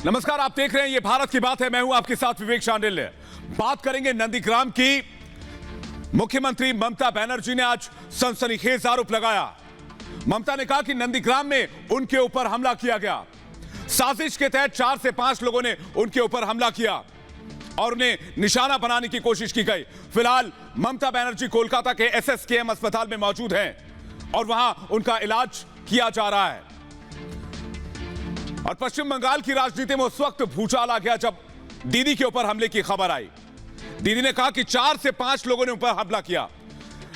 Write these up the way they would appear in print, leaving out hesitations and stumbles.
नमस्कार, आप देख रहे हैं ये भारत की बात है। मैं हूं आपके साथ विवेक शांडिल्य। बात करेंगे नंदीग्राम की। मुख्यमंत्री ममता बनर्जी ने आज सनसनीखेज आरोप लगाया। ममता ने कहा कि नंदीग्राम में उनके ऊपर हमला किया गया। साजिश के तहत 4 से 5 लोगों ने उनके ऊपर हमला किया और उन्हें निशाना बनाने की कोशिश की गई। फिलहाल ममता बनर्जी कोलकाता के SSKM अस्पताल में मौजूद हैं और वहां उनका इलाज किया जा रहा है। और पश्चिम बंगाल की राजनीति में उस वक्त भूचाल आ गया जब दीदी के ऊपर हमले की खबर आई। दीदी ने कहा कि 4 से 5 लोगों ने ऊपर हमला किया।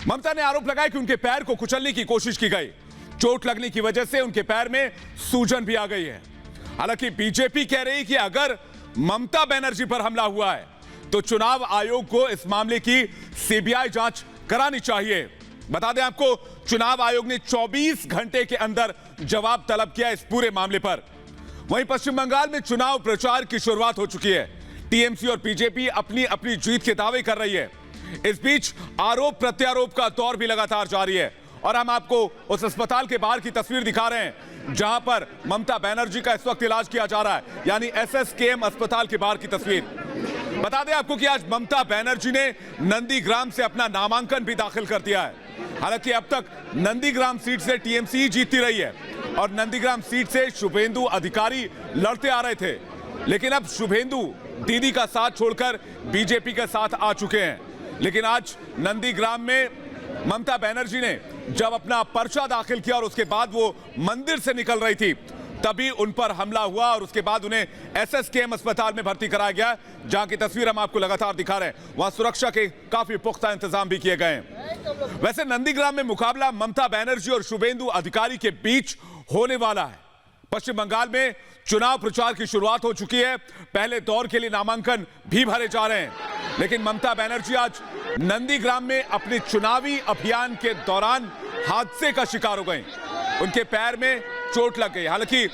ममता ने आरोप लगाया कि उनके पैर को कुचलने की कोशिश की गई। चोट लगने की वजह से उनके पैर में सूजन भी आ गई है। हालांकि बीजेपी कह रही कि अगर ममता बनर्जी पर हमला हुआ है तो चुनाव आयोग को इस मामले की CBI जांच करानी चाहिए। बता दें आपको, चुनाव आयोग ने 24 घंटे के अंदर जवाब तलब किया इस पूरे मामले पर। वहीं पश्चिम बंगाल में चुनाव प्रचार की शुरुआत हो चुकी है। टीएमसी और बीजेपी अपनी अपनी जीत के दावे कर रही है। इस बीच आरोप प्रत्यारोप का दौर भी लगातार जारी है और हम आपको उस अस्पताल के बाहर की तस्वीर दिखा रहे हैं जहां पर ममता बनर्जी का इस वक्त इलाज किया जा रहा है, यानी SSKM अस्पताल के बाहर की तस्वीर। बता दें आपको कि आज ममता बनर्जी ने नंदीग्राम से अपना नामांकन भी दाखिल कर दिया है। हालांकि अब तक नंदीग्राम सीट से टीएमसी ही जीतती रही है और नंदीग्राम सीट से शुभेंदु अधिकारी लड़ते आ रहे थे, लेकिन अब शुभेंदु दीदी का साथ छोड़कर बीजेपी के साथ आ चुके हैं। लेकिन आज नंदीग्राम में ममता बनर्जी ने जब अपना पर्चा दाखिल किया और उसके बाद वो मंदिर से निकल रही थी, तभी उन पर हमला हुआ और उसके बाद उन्हें SSKM अस्पताल में भर्ती कराया गया, जहां की तस्वीर हम आपको लगातार दिखा रहे हैं। वहां सुरक्षा के काफी पुख्ता इंतजाम भी किए गए हैं। वैसे नंदीग्राम में मुकाबला ममता बनर्जी और शुभेंदु अधिकारी के बीच होने वाला है। पश्चिम बंगाल में चुनाव प्रचार की शुरुआत हो चुकी है। पहले दौर के लिए नामांकन भी भरे जा रहे हैं, लेकिन ममता बनर्जी आज नंदीग्राम में अपने चुनावी अभियान के दौरान हादसे का शिकार हो गए। उनके पैर में चोट लग गई। हालांकि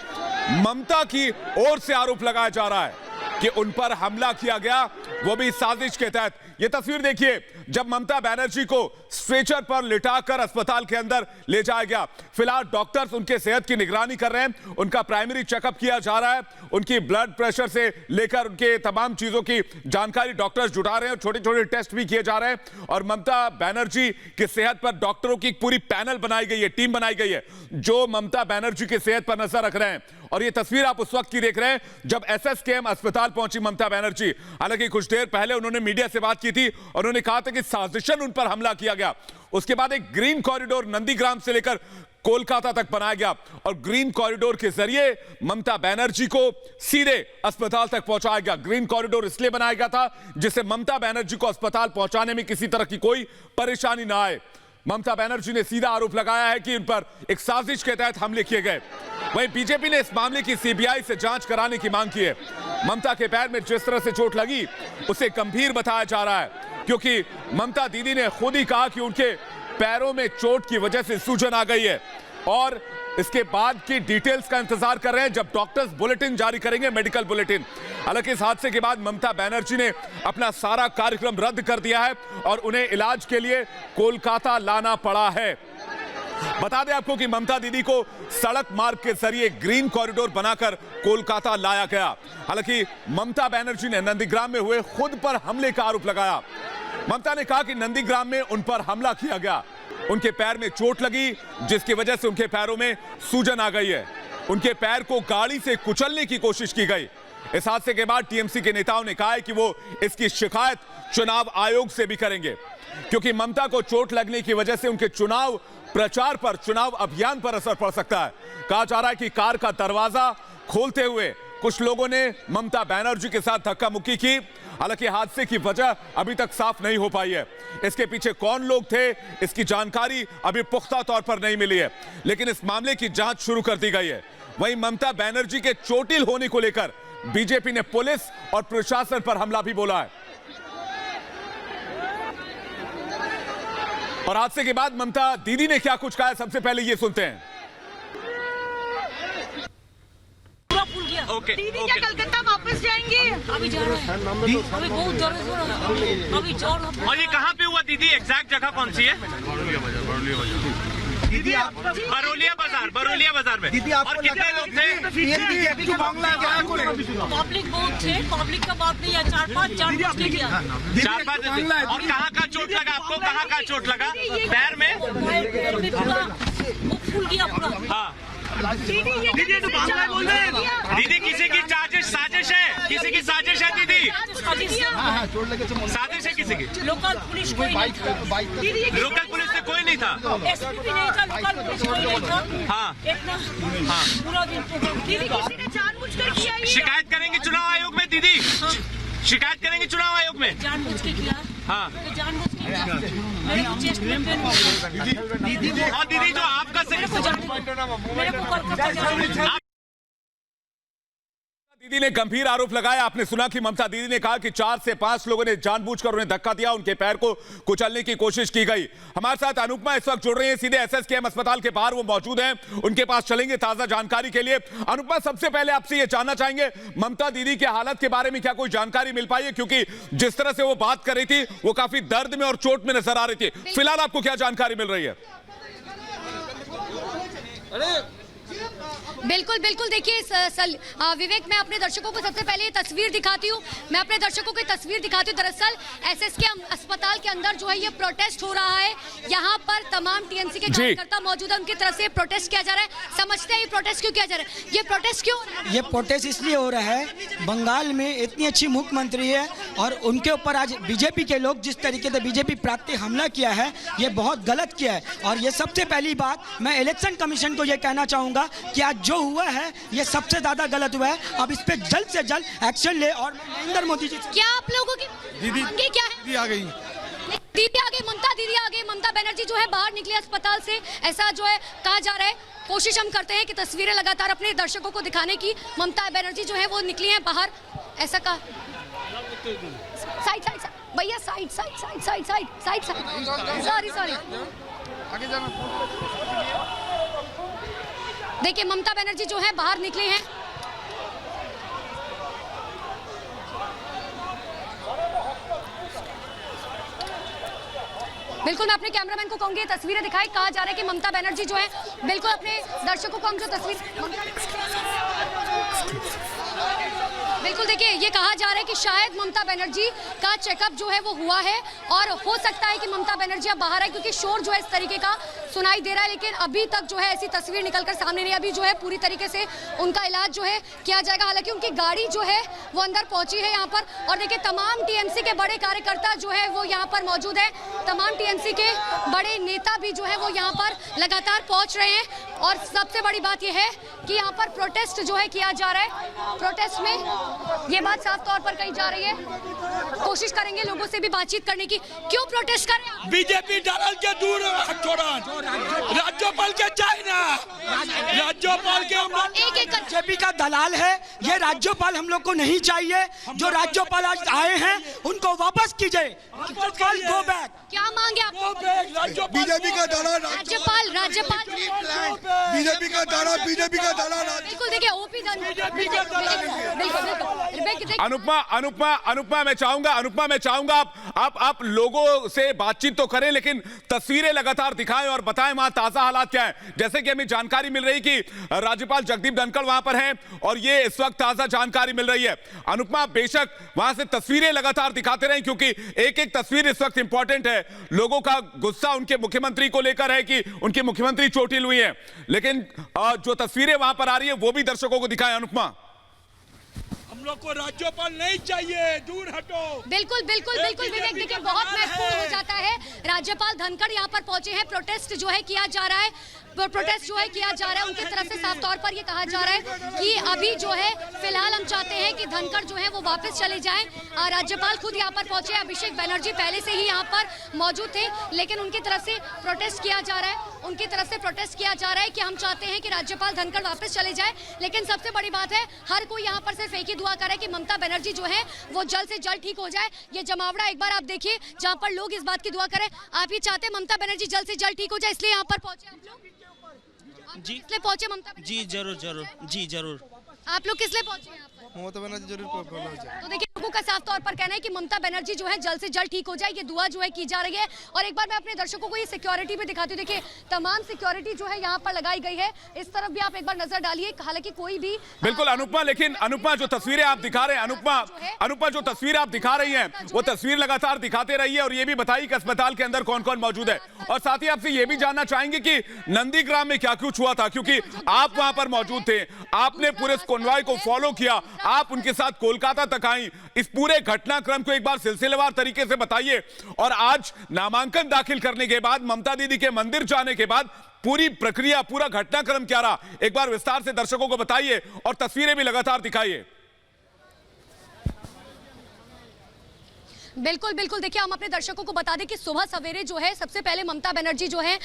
ममता की ओर से आरोप लगाया जा रहा है कि उन पर हमला किया गया, वो भी साजिश के तहत। ये तस्वीर देखिए, जब ममता बनर्जी को स्ट्रेचर पर लिटाकर अस्पताल के अंदर ले जाया गया। फिलहाल डॉक्टर्स उनके सेहत की निगरानी कर रहे हैं, उनका प्राइमरी चेकअप किया जा रहा है, उनकी ब्लड प्रेशर से लेकर उनके तमाम चीजों की जानकारी डॉक्टर्स जुटा रहे हैं, छोटे छोटे टेस्ट भी किए जा रहे हैं। और ममता बनर्जी की सेहत पर डॉक्टरों की पूरी पैनल बनाई गई है, टीम बनाई गई है, जो ममता बनर्जी की सेहत पर नजर रख रहे हैं। और ये तस्वीर आप उस वक्त की देख रहे हैं जब SSKM अस्पताल पहुंची ममता बनर्जी। हालांकि कुछ देर पहले उन्होंने मीडिया से बात की थी और उन्होंने कहा था कि साजिशन उन पर हमला किया गया। उसके बाद एक ग्रीन कॉरिडोर नंदीग्राम से लेकर कोलकाता तक बनाया गया और ग्रीन कॉरिडोर के जरिए ममता बनर्जी को सीधे अस्पताल तक पहुंचाया गया। ग्रीन कॉरिडोर इसलिए बनाया गया था जिससे ममता बनर्जी को अस्पताल पहुंचाने में किसी तरह की कोई परेशानी ना आए। ममता बनर्जी ने सीधा आरोप लगाया है कि उन पर एक साजिश के तहत हमले किए गए। वहीं बीजेपी ने इस मामले की CBI से जांच कराने की मांग की है। ममता के पैर में जिस तरह से चोट लगी उसे गंभीर बताया जा रहा है, क्योंकि ममता दीदी ने खुद ही कहा कि उनके पैरों में चोट की वजह से सूजन आ गई है और इसके बाद की डिटेल्स का इंतजार कर रहे हैं जब डॉक्टर्स बुलेटिन जारी करेंगे, मेडिकल बुलेटिन। हालांकि इस हादसे के बाद ममता बनर्जी ने अपना सारा कार्यक्रम रद्द कर दिया है और उन्हें इलाज के लिए कोलकाता लाना पड़ा है। बता दें आपको कि ममता दीदी को सड़क मार्ग के जरिए ग्रीन कॉरिडोर बनाकर कोलकाता लाया गया। हालांकि ममता बनर्जी ने नंदीग्राम में हुए खुद पर हमले का आरोप लगाया। ममता ने कहा कि नंदीग्राम में उन पर हमला किया गया, उनके पैर में चोट लगी जिसकी वजह से उनके पैरों में सूजन आ गई है, उनके पैर को गाड़ी से कुचलने की कोशिश की गई। इस हादसे के बाद टीएमसी के नेताओं ने कहा है कि वो इसकी शिकायत चुनाव आयोग से भी करेंगे, क्योंकि ममता को चोट लगने की वजह से उनके चुनाव प्रचार पर, चुनाव अभियान पर असर पड़ सकता है। कहा जा रहा है कि कार का दरवाजा खोलते हुए कुछ लोगों ने ममता बनर्जी के साथ धक्का मुक्की की। हालांकि हादसे की वजह अभी तक साफ नहीं हो पाई है। इसके पीछे कौन लोग थे, इसकी जानकारी अभी पुख्ता तौर पर नहीं मिली है, लेकिन इस मामले की जांच शुरू कर दी गई है। वहीं ममता बनर्जी के चोटिल होने को लेकर बीजेपी ने पुलिस और प्रशासन पर हमला भी बोला है। और हादसे के बाद ममता दीदी ने क्या कुछ कहा है, सबसे पहले ये सुनते हैं। ओके, दीदी क्या कलकत्ता वापस जाएंगे? अभी जा रहे हैं, अभी बहुत दर्द हो रहा है, अभी जोर। और ये कहाँ पे हुआ दीदी, एग्जैक्ट जगह कौन सी है? दीदी आप बरौलिया बाजार में दीदी आपको और कितने लोग थे? पब्लिक बहुत थे, पब्लिक का बात नहीं है, 4-5 जानबूझ के किया। 4-5 और कहाँ का चोट लगा आपको? कहाँ का चोट लगा? पैर में? पैर में पूरा वो फूल गया पूरा। हाँ दीदी तो बांग्ला बोल रहे हैं। दीदी किसी की साजिश है, किसी की साजिश है दीदी, साजिश है किसी की। लोकल पुलिस कोई नहीं था, लोकल पुलिस में कोई नहीं था। एसपी भी नहीं था, लोकल पुलिस कोई नहीं था। हाँ इतना पूरा दिन दीदी किसी ने जानबूझकर किया ये। शिकायत करेंगे चुनाव आयोग में दीदी, शिकायत करेंगे चुनाव आयोग में। जानबूझ के किया। हाँ तो जानबूझ के किया। मेरे को चेस्ट में पेन हो गया। और दीदी जो आपका मेरे को कोलकाता जाना है। दीदी ने गंभीर आरोप लगाया। आपने सुना कि ममता दीदी ने कहा कि 4 से 5 लोगों ने जानबूझकर उन्हें धक्का दिया, उनके पैर को कुचलने की कोशिश की गई। हमारे साथ अनुपमा इस वक्त जुड़ रही हैं, सीधे एसएसकेएम अस्पताल के बाहर वो मौजूद हैं, उनके पास चलेंगे ताजा जानकारी के लिए। अनुपमा, सबसे पहले आपसे ये जानना चाहेंगे, ममता दीदी के हालत के बारे में क्या कोई जानकारी मिल पाई है? क्योंकि जिस तरह से वो बात कर रही थी वो काफी दर्द में और चोट में नजर आ रही थी। फिलहाल आपको क्या जानकारी मिल रही है? बिल्कुल बिल्कुल, देखिए विवेक, मैं अपने दर्शकों को सबसे पहले ये तस्वीर दिखाती हूँ। मैं अपने दर्शकों को तस्वीर दिखाती हूँ। दरअसल एसएसकेएम अस्पताल के अंदर जो है ये प्रोटेस्ट हो रहा है। यहाँ पर तमाम टीएमसी के कार्यकर्ता मौजूद है, उनकी तरफ से प्रोटेस्ट किया जा रहा है। समझते हैं ये प्रोटेस्ट क्यों किया जा रहा है? ये प्रोटेस्ट क्यों? ये प्रोटेस्ट इसलिए हो रहा है, बंगाल में इतनी अच्छी मुख्यमंत्री है और उनके ऊपर आज बीजेपी के लोग जिस तरीके से बीजेपी प्रांतीय हमला किया है, ये बहुत गलत किया है। और ये सबसे पहली बात मैं इलेक्शन कमीशन को ये कहना चाहूँगा कि आज जो हुआ है ये सबसे ज्यादा गलत हुआ है। अब इस पे जल्द से जल्द एक्शन ले। और नरेंद्र मोदी जी, क्या आप लोगों की मांगे क्या है? दीदी आ गई, दीदी आ गई, ममता दीदी आ गई। ममता बनर्जी जो है बाहर निकली अस्पताल से, ऐसा जो है कहा जा रहा है। कोशिश हम करते हैं कि तस्वीरें लगातार अपने दर्शकों को दिखाने की। ममता बनर्जी जो है वो निकली है बाहर, ऐसा कहा। साइड साइड भैया, side side side side side side side, sorry आगे जाना। देखिए ममता बनर्जी जो है बाहर निकली हैं। बिल्कुल, मैं अपने कैमरामैन को कहूंगी तस्वीरें दिखाई। कहा जा रहा है कि ममता बनर्जी जो है, बिल्कुल अपने दर्शकों को हम जो तस्वीर, बिल्कुल देखिए ये कहा जा रहा है कि शायद ममता बनर्जी का चेकअप जो है वो हुआ है और हो सकता है कि ममता बनर्जी अब बाहर आए, क्योंकि शोर जो है इस तरीके का सुनाई दे रहा है। लेकिन अभी तक जो है ऐसी तस्वीर निकलकर सामने नहीं। अभी जो है पूरी तरीके से उनका इलाज जो है किया जाएगा। हालांकि उनकी गाड़ी जो है वो अंदर पहुंची है यहाँ पर। और देखिए तमाम टीएमसी के बड़े कार्यकर्ता जो है वो यहाँ पर मौजूद है। तमाम टीएमसी के बड़े नेता भी जो है वो यहाँ पर लगातार पहुंच रहे हैं। और सबसे बड़ी बात यह है कि यहाँ पर प्रोटेस्ट जो है किया जा रहा है। प्रोटेस्ट में ये बात साफ तौर पर कही जा रही है। कोशिश करेंगे लोगों से भी बातचीत करने की। क्यों प्रोटेस्ट कर रहे हैं? बीजेपी दलाल के दूर राज्यपाल के चाइना, राज्यपाल के एक बीजेपी का दलाल है ये राज्यपाल, हम लोग को नहीं चाहिए। जो राज्यपाल आज आए हैं उनको वापस कीजिए। Go back. क्या मांगे आप? बीजेपी का दलाल, राज्यपाल बीजेपी का दलाल, बीजेपी का दलाल। बिल्कुल देखिए ओपी अनुपमा मैं चाहूंगा आप लोगों से बातचीत तो करें, लेकिन तस्वीरें लगातार दिखाएं और बताएं वहां ताजा हालात क्या है। जैसे कि हमें जानकारी मिल रही कि राज्यपाल जगदीप धनखड़ वहां पर हैं और ये इस वक्त ताजा जानकारी मिल रही है। अनुपमा, बेशक वहां से तस्वीरें लगातार दिखाते रहें, क्योंकि एक एक तस्वीर इस वक्त इंपॉर्टेंट है। लोगों का गुस्सा उनके मुख्यमंत्री को लेकर है कि उनके मुख्यमंत्री चोटिल हुई है, लेकिन जो तस्वीरें वहां पर आ रही है वो भी दर्शकों को दिखाएं। अनुपमा, हम लोग को राज्यपाल नहीं चाहिए, दूर हटो। बिल्कुल विवेक, देखिए बहुत महत्वपूर्ण हो जाता है। राज्यपाल धनखड़ यहाँ पर पहुंचे हैं। प्रोटेस्ट जो है किया जा रहा है, उनकी तरफ से साफ तौर पर ये कहा जा रहा है कि अभी जो है फिलहाल हम चाहते हैं कि धनखड़ जो है वो वापस चले जाएं। राज्यपाल खुद यहाँ पर पहुंचे। अभिषेक बनर्जी पहले से ही यहाँ पर मौजूद थे, लेकिन उनकी तरफ से प्रोटेस्ट किया जा रहा है कि हम चाहते हैं कि राज्यपाल धनखड़ वापस चले जाए। लेकिन सबसे बड़ी बात है, हर कोई यहाँ पर सिर्फ एक ही दुआ करे कि ममता बनर्जी जो है वो जल्द से जल्द ठीक हो जाए। ये जमावड़ा एक बार आप देखिए जहाँ पर लोग इस बात की दुआ करें। आप ये चाहते हैं ममता बनर्जी जल्द से जल्द ठीक हो जाए, इसलिए यहाँ पर पहुंचे आप लोग? जी इसलिए पहुंचे ममता? जी जरूर, जी जरूर। आप लोग किस लिए पहुंचे हैं यहाँ पर? ममता बनर्जी जरूर बोला जाए। तो देखिए लोगों का साफ तौर पर कहना है कि ममता बनर्जी जो है जल्द से जल्द ठीक हो जाए, ये दुआ जो है की जा रही है। और एक बार मैं अपने दर्शकों को ये सिक्योरिटी भी दिखाती हूँ। देखिए तमाम सिक्योरिटी जो है यहाँ पर लगाई गई है। इस तरफ भी आप एक बार नजर डालिए, हालांकि कोई भी बिल्कुल अनुपमा, लेकिन अनुपमा जो तस्वीरें आप दिखा रहे हैं, अनुपमा जो तस्वीर आप दिखा रही हैं वो तस्वीर लगातार दिखाते रहिए और ये भी बताइए कि अस्पताल के अंदर कौन कौन मौजूद है। और साथ ही आपसे ये भी जानना चाहेंगे कि नंदीग्राम में क्या कुछ हुआ था, क्योंकि आप वहां पर मौजूद थे, आपने पूरे कॉन्वॉय को फॉलो किया, आप उनके साथ कोलकाता तक आई। इस पूरे घटनाक्रम को एक बार सिलसिलेवार तरीके से बताइए। और आज नामांकन दाखिल करने के बाद, ममता दीदी के मंदिर जाने के बाद पूरी प्रक्रिया, पूरा घटनाक्रम क्या रहा, एक बार विस्तार से दर्शकों को बताइए और तस्वीरें भी लगातार दिखाइए। बिल्कुल बिल्कुल, देखिए हम अपने दर्शकों को बता दें कि सुबह सवेरे जो है सबसे पहले ममता बनर्जी जो है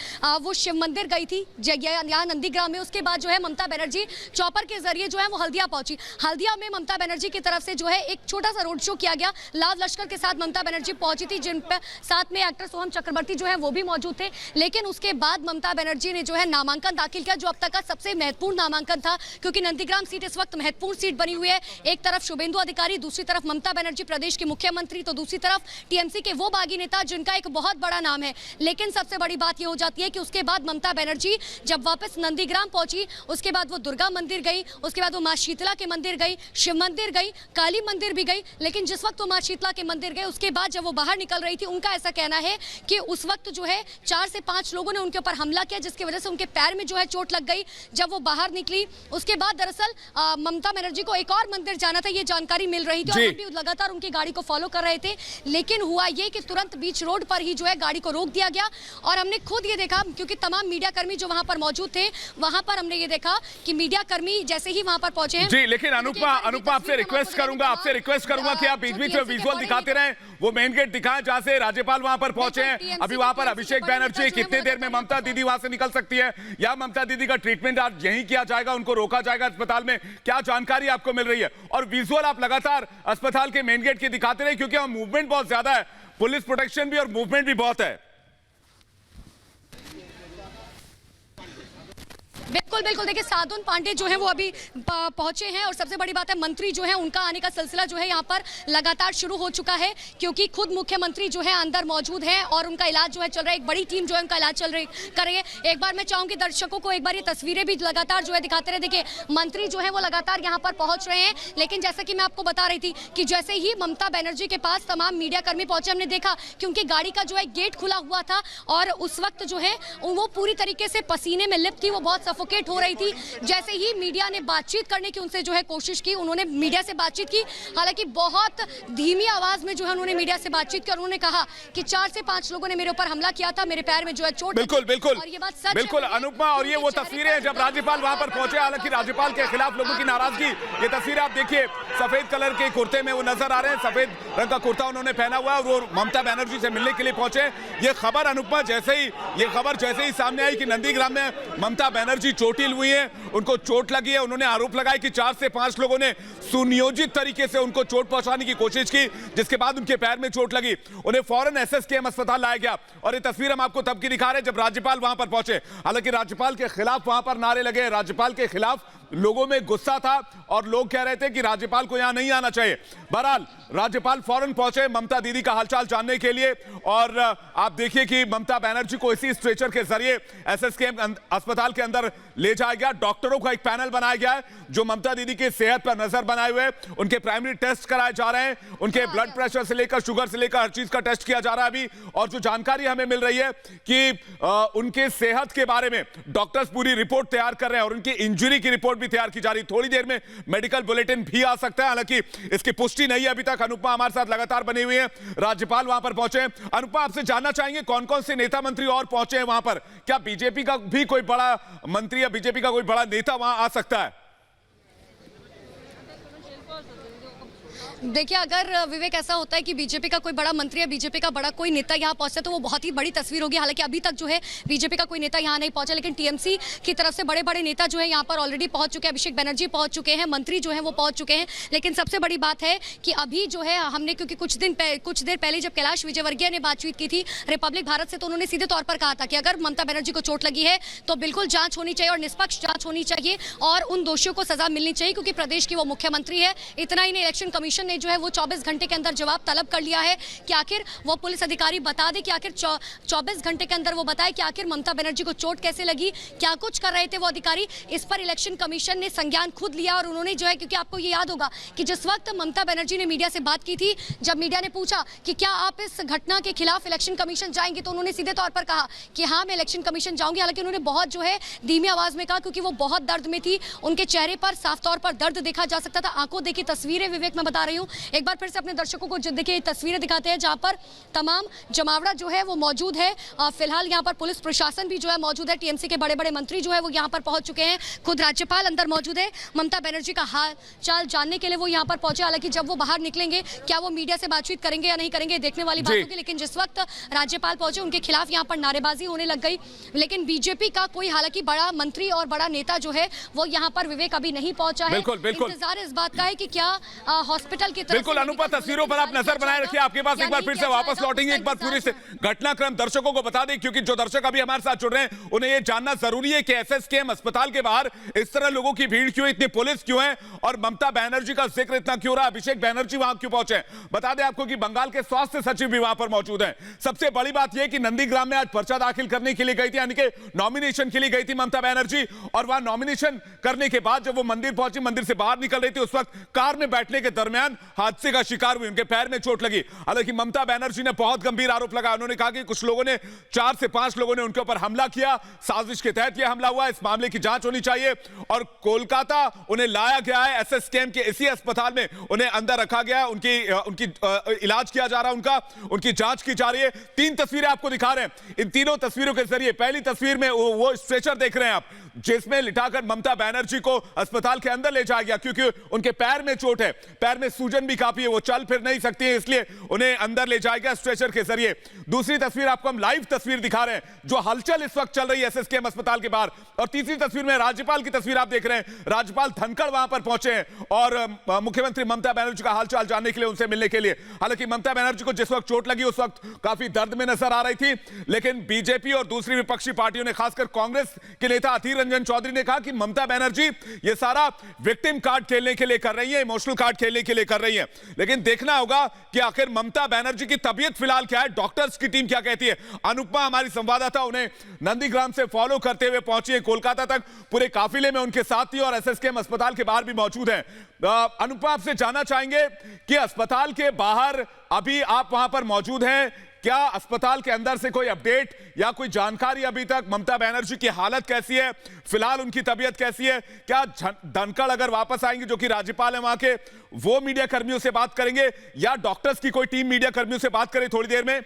वो शिव मंदिर गई थी यहाँ नंदीग्राम में। उसके बाद जो है ममता बनर्जी चौपर के जरिए जो है वो हल्दिया पहुंची। हल्दिया में ममता बनर्जी की तरफ से जो है एक छोटा सा रोड शो किया गया। लाव लश्कर के साथ ममता बनर्जी पहुंची थी, जिन पर साथ में एक्टर सोहम चक्रवर्ती जो है वो भी मौजूद थे। लेकिन उसके बाद ममता बनर्जी ने जो है नामांकन दाखिल किया, जो अब तक का सबसे महत्वपूर्ण नामांकन था, क्योंकि नंदीग्राम सीट इस वक्त महत्वपूर्ण सीट बनी हुई है। एक तरफ शुभेंदु अधिकारी, दूसरी तरफ ममता बनर्जी प्रदेश के मुख्यमंत्री, तो दूसरी तरफ टीएमसी के वो बागी नेता जिनका एक बहुत बड़ा नाम है। लेकिन सबसे बड़ी बात ये हो जाती है कि उसके बाद ममता बनर्जी जब वापस नंदीग्राम पहुंची, उसके बाद वो दुर्गा मंदिर गई, उसके बाद वो मां शीतला के मंदिर गई, शिव मंदिर गई, काली मंदिर भी गई। लेकिन जिस वक्त वो मां शीतला के मंदिर गए, उसके बाद जब वो बाहर निकल रही थी, उनका ऐसा कहना है कि उस वक्त जो है 4 से 5 लोगों ने उनके ऊपर हमला किया, जिसकी वजह से उनके पैर में जो है चोट लग गई जब वो बाहर निकली। उसके बाद दरअसल ममता बनर्जी को एक और मंदिर जाना था, ये जानकारी मिल रही थी और हम भी लगातार उनकी गाड़ी को फॉलो कर रहे थे। लेकिन हुआ ये कि तुरंत बीच रोड पर ही जो है गाड़ी को रोक दिया गया। और हमने खुद ये देखा, क्योंकि तमाम मीडिया कर्मी जो वहां पर मौजूद थे, वहां पर हमने ये देखा कि मीडिया कर्मी जैसे ही वहां पर पहुंचे हैं। जी, लेकिन अनुपमा आपसे रिक्वेस्ट करूंगा कि आप बीच-बीच में विजुअल दिखाते रहें। वो मेन गेट दिखाएं जहां से राज्यपाल वहां पर पहुंचे हैं। अभी वहां पर अभिषेक बैनर्जी, कितनी देर में ममता दीदी वहां से निकल सकती है, या ममता दीदी का ट्रीटमेंट आज यहीं किया जाएगा, उनको रोका जाएगा अस्पताल में, क्या जानकारी आपको मिल रही है? और विजुअल आप लगातार अस्पताल के मेन गेट के दिखाते रहे, क्योंकि वहां मूवमेंट बहुत ज्यादा है, पुलिस प्रोटेक्शन भी और मूवमेंट भी बहुत है। बिल्कुल बिल्कुल, देखिए साधुन पांडे जो है वो अभी पहुंचे हैं। और सबसे बड़ी बात है, मंत्री जो है उनका आने का सिलसिला जो है यहाँ पर लगातार शुरू हो चुका है, क्योंकि खुद मुख्यमंत्री जो है अंदर मौजूद है और उनका इलाज जो है चल रहा है। एक बड़ी टीम जो है उनका इलाज कर रही है। एक बार मैं चाहूंगी दर्शकों को एक बार ये तस्वीरें भी लगातार जो है दिखाते रहे। देखिए मंत्री जो है वो लगातार यहाँ पर पहुंच रहे हैं। लेकिन जैसा कि मैं आपको बता रही थी कि जैसे ही ममता बनर्जी के पास तमाम मीडिया कर्मी पहुंचे, हमने देखा कि उनकी गाड़ी का जो है गेट खुला हुआ था और उस वक्त जो है वो पूरी तरीके से पसीने में लिप्त थी, वो बहुत सफोकेट हो रही थी। जैसे ही मीडिया ने बातचीत करने की उनसे जो है कोशिश की, उन्होंने मीडिया से बातचीत की, हालांकि बहुत धीमी आवाज में जो है उन्होंने मीडिया से बातचीत की और उन्होंने कहा कि 4 से 5 लोगों ने मेरे ऊपर हमला किया था, मेरे पैर में जो है चोट। बिल्कुल बिल्कुल, और ये बात सच बिल्कुल अनुपमा, और ये वो तस्वीरें हैं जब राज्यपाल वहां पर पहुंचे। हालांकि राज्यपाल के खिलाफ लोगों की नाराजगी, ये तस्वीर आप देखिए, सफेद कलर के कुर्ते में वो नजर आ रहे हैं, सफेद रंग का कुर्ता उन्होंने पहना हुआ है और वो ममता बनर्जी से मिलने के लिए पहुंचे। ये खबर अनुपमा जैसे ही सामने आई कि नंदीग्राम में ममता बनर्जी चोटिल हुई है, उनको चोट लगी है, उन्होंने आरोप लगाया कि 4 से 5 लोगों ने सुनियोजित तरीके से उनको चोट पहुंचाने की कोशिश की, जिसके बाद उनके पैर में चोट लगी। उन्हें फौरन एसएसकेएम अस्पताल लाया गया। और ये तस्वीर हम आपको तब की दिखा रहे हैं जब राज्यपाल वहां पर पहुंचे। हालांकि राज्यपाल के खिलाफ वहां पर नारे लगे, राज्यपाल के खिलाफ लोगों में गुस्सा था और लोग कह रहे थे कि राज्यपाल को यहां नहीं आना चाहिए। बहरहाल राज्यपाल फौरन पहुंचे ममता दीदी का हालचाल जानने के लिए। और आप देखिए कि ममता बनर्जी को इसी स्ट्रेचर के जरिए एसएसकेएम अस्पताल के अंदर ले जाया गया। डॉक्टरों का एक पैनल बनाया गया है जो ममता दीदी की सेहत पर नजर बनाए हुए, उनके प्राइमरी टेस्ट कराए जा रहे हैं, उनके ब्लड प्रेशर से लेकर शुगर से लेकर हर चीज का टेस्ट किया जा रहा है अभी। और जो जानकारी हमें मिल रही है कि उनके सेहत के बारे में डॉक्टर्स पूरी रिपोर्ट तैयार कर रहे हैं और उनकी इंजरी की रिपोर्ट भी तैयार की जा रही है। थोड़ी देर में मेडिकल बुलेटिन भी आ सकता है, हालांकि इसकी पुष्टि नहीं है अभी तक। अनुपमा हमारे साथ लगातार बनी हुई है, राज्यपाल वहां पर पहुंचे। अनुपमा, आपसे जानना चाहेंगे कौन कौन से नेता मंत्री और पहुंचे हैं वहां पर? क्या बीजेपी का भी कोई बड़ा मंत्री या बीजेपी का कोई बड़ा नेता वहां आ सकता है? देखिए, अगर विवेक ऐसा होता है कि बीजेपी का कोई बड़ा मंत्री या बीजेपी का बड़ा कोई नेता यहाँ पहुंचता है तो वो बहुत ही बड़ी तस्वीर होगी। हालांकि अभी तक जो है बीजेपी का कोई नेता यहाँ नहीं पहुंचा, लेकिन टीएमसी की तरफ से बड़े बड़े नेता जो है यहाँ पर ऑलरेडी पहुंच चुके हैं। अभिषेक बनर्जी पहुंच चुके हैं, मंत्री जो है वो पहुंच चुके हैं। लेकिन सबसे बड़ी बात है कि अभी जो है हमने, क्योंकि कुछ देर पहले जब कैलाश विजयवर्गीय ने बातचीत की थी रिपब्लिक भारत से, तो उन्होंने सीधे तौर पर कहा था कि अगर ममता बनर्जी को चोट लगी है तो बिल्कुल जांच होनी चाहिए और निष्पक्ष जांच होनी चाहिए और उन दोषियों को सजा मिलनी चाहिए, क्योंकि प्रदेश की वो मुख्यमंत्री है। इतना ही नहीं, इलेक्शन कमीशन ने जो है वो 24 घंटे के अंदर जवाब तलब कर लिया है कि आखिर वो पुलिस अधिकारी बता दे कि आखिर 24 घंटे के अंदर वो बताए कि आखिर ममता बनर्जी को चोट कैसे लगी, क्या कुछ कर रहे थे वो अधिकारी। इस पर इलेक्शन कमीशन ने संज्ञान खुद लिया और उन्होंने जो है, क्योंकि आपको ये याद होगा कि जिस वक्त ममता बनर्जी ने मीडिया से बात की थी, जब मीडिया ने पूछा कि क्या आप इस घटना के खिलाफ इलेक्शन कमीशन जाएंगे, तो उन्होंने सीधे तौर पर कहा कि हाँ, मैं इलेक्शन कमीशन जाऊंगी। हालांकि उन्होंने बहुत जो है धीमी आवाज में कहा, क्योंकि वो बहुत दर्द में थी, उनके चेहरे पर साफ तौर पर दर्द देखा जा सकता था। आंखों देखी तस्वीरें विवेक मैं बता रही हूँ, एक बार फिर से अपने दर्शकों को देखिए तस्वीरें दिखाते हैं, जहां पर तमाम जमावड़ा जो है वो मौजूद है। फिलहाल यहाँ पर पुलिस प्रशासन भी जो है मौजूद है, टीएमसी के बड़े बड़े मंत्री जो है वो यहाँ पर पहुंच चुके हैं, खुद राज्यपाल अंदर मौजूद है। ममता बनर्जी का हाल चाल जानने के लिए वो यहाँ पर पहुंचे। हालांकि जब वो बाहर निकलेंगे, क्या वो मीडिया से बातचीत करेंगे या नहीं करेंगे, देखने वाली बात होगी। लेकिन जिस वक्त राज्यपाल पहुंचे, उनके खिलाफ यहाँ पर नारेबाजी होने लग गई। लेकिन बीजेपी का कोई हालांकि बड़ा मंत्री और बड़ा नेता जो है वो यहाँ पर विवेक अभी नहीं पहुंचा है। बिल्कुल इंतजार इस बात का है कि क्या हॉस्पिटल की तरफ बिल्कुल अनुपा, तस्वीरों पर आप नजर बनाए रखिए। आपके पास एक बार फिर से वापस लौटेंगे, एक बार पूरी से घटनाक्रम दर्शकों को बता दें, क्योंकि जो दर्शक अभी हमारे साथ जुड़ रहे हैं उन्हें यह जानना जरूरी है कि एसएसकेएम अस्पताल के बाहर इस तरह लोगों की भीड़ क्यों, इतनी पुलिस क्यों है और ममता बनर्जी का जिक्र इतना क्यों रहा, अभिषेक बनर्जी वहां क्यों पहुंचे। बता दें आपको कि बंगाल के स्वास्थ्य सचिव भी वहां पर मौजूद हैं। सबसे बड़ी बात यह कि नंदीग्राम में आज पर्चा दाखिल करने के लिए गई थी, यानी कि नॉमिनेशन के लिए गई थी ममता बनर्जी, और वहां नॉमिनेशन करने के बाद जब वो मंदिर पहुंची, मंदिर से बाहर निकल रही थी, उस वक्त कार में बैठने के दरमियान हादसे का शिकार हुई, उनके पैर में चोट लगी। हालांकि ममता बनर्जी ने बहुत गंभीर आरोप लगाया। उन्होंने कहा कि कुछ लोगों ने, 4 से 5 लोगों ने उनके ऊपर हमला किया, साजिश के तहत यह हमला हुआ, इस मामले की जांच होनी चाहिए और कोलकाता उन्हें लाया गया है, एसएसकेएम के इसी अस्पताल में उन्हें अंदर रखा गया है, उनकी इलाज किया जा रहा है, उनकी जांच की जा रही है। 3 तस्वीरें आपको दिखा रहे हैं। इन तीनों तस्वीरों के जरिए, पहली तस्वीर में वो स्ट्रेचर देख रहे हैं आप, जिसमें लिटाकर ममता बनर्जी को अस्पताल के अंदर ले जाया गया, क्योंकि उनके पैर में चोट है, पैर में सूजन भी काफी है, वो चल फिर नहीं सकती है, इसलिए उन्हें अंदर ले जाया गया स्ट्रेचर के जरिए। दूसरी तस्वीर आपको हम लाइव तस्वीर दिखा रहे हैं, जो हलचल इस वक्त चल रही है एसएसकेएम अस्पताल के बाहर। और तीसरी तस्वीर में राज्यपाल की तस्वीर आप देख रहे हैं, राज्यपाल धनखड़ वहां पर पहुंचे हैं और मुख्यमंत्री ममता बनर्जी का हालचाल जानने के लिए, उनसे मिलने के लिए। हालांकि ममता बनर्जी को जिस वक्त चोट लगी उस वक्त काफी दर्द में नजर आ रही थी, लेकिन बीजेपी और दूसरी विपक्षी पार्टियों ने, खासकर कांग्रेस के नेता अधीर रंजन चौधरी ने कहा कि ममता बनर्जी ये सारा विक्टिम कार्ड खेलने के लिए कर रही है, इमोशनल कार्ड खेलने के लिए कर रही है। लेकिन देखना होगा कि आखिर ममता बनर्जी की तबीयत फिलहाल क्या है, डॉक्टर्स की टीम क्या कहती है। अनुपमा हमारी संवाददाता उन्हें नंदीग्राम से फॉलो करते हुए पहुंची है कोलकाता तक, पूरे काफिले में उनके साथ थी और एसएसकेएम अस्पताल के बाहर भी मौजूद हैं। अनुपमा, आपसे जानना चाहेंगे कि अस्पताल के बाहर अभी आप वहां पर मौजूद हैं, क्या अस्पताल के अंदर से कोई अपडेट या कोई जानकारी अभी तक, ममता बनर्जी की हालत कैसी है, फिलहाल उनकी तबीयत कैसी है, क्या धनखड़ अगर वापस आएंगे जो कि राज्यपाल है वहां के, वो मीडिया कर्मियों से बात करेंगे या डॉक्टर्स की कोई टीम मीडिया कर्मियों से बात करे थोड़ी देर में?